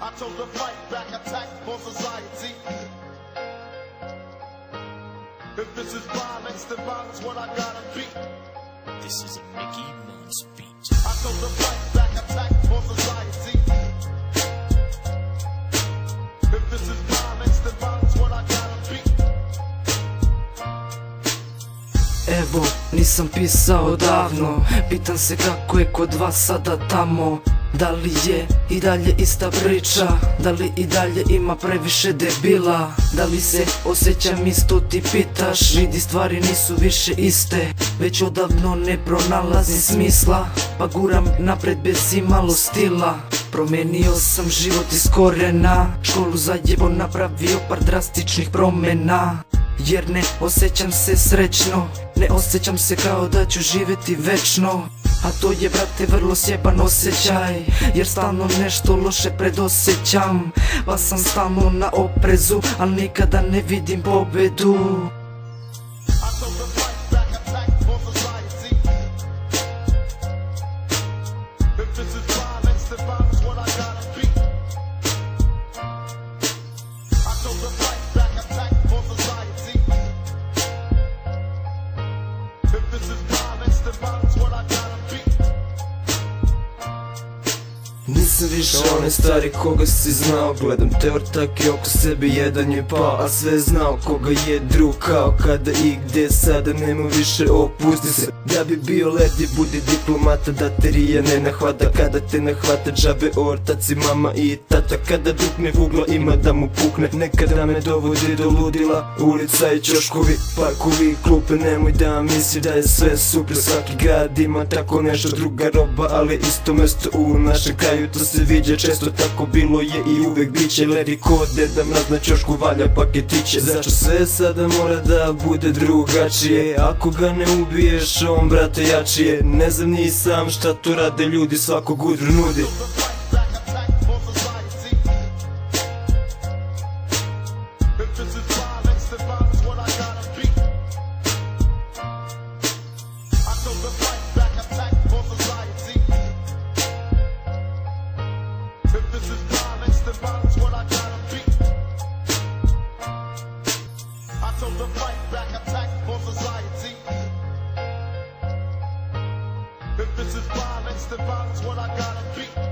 I chose to fight back, attack for society. If this is violence, then violence what I gotta be. This is a Mickey Mouse beat. I chose to fight back, attack for society. If this is violence, then violence what I gotta be. Evo, nisam pisao davno, pitam se kako je kod vas sada tamo. Da li je i dalje ista priča, da li i dalje ima previše debila, da li se osjećam isto ti pitaš, vidi stvari nisu više iste, već odavno ne pronalazim smisla, pa guram napred bez imalo stila. Promenio sam život iz korena, školu zajebo napravio par drastičnih promjena. Jer ne osjećam se srećno, ne osjećam se kao da ću živjeti večno. A to je, brate, vrlo sjeban osjećaj, jer stalno nešto loše predosjećam. Pa sam stalno na oprezu, al nikada ne vidim pobedu. Nisam više onaj stari koga si znao, gledam te ortake oko sebe, jedan je pao, a sve znao koga je drug kao kada i gde, sada nema više, opusti se. Da bi bio ledi, budi diplomata, da te rija ne nahvata, kada te nahvata džabe ortaci, mama i tata, kada dukne vugla ima da mu pukne, nekada me dovodi do ludila, ulica i ćoškovi, parkovi, klupe, nemoj da misli da je sve super, svaki grad ima tako nešto, druga roba, ali isto mesto u našem kraju. To se viđa često, tako bilo je i uvek biće. Leri ko deda mraz na ćošku valja paketiće. Zašto sve sada mora da bude drugačije? Ako ga ne ubiješ, on brate jači je. Ne znam ni sam šta to rade ljudi, svakog udru nudi. If this is violence, then violence what I gotta be.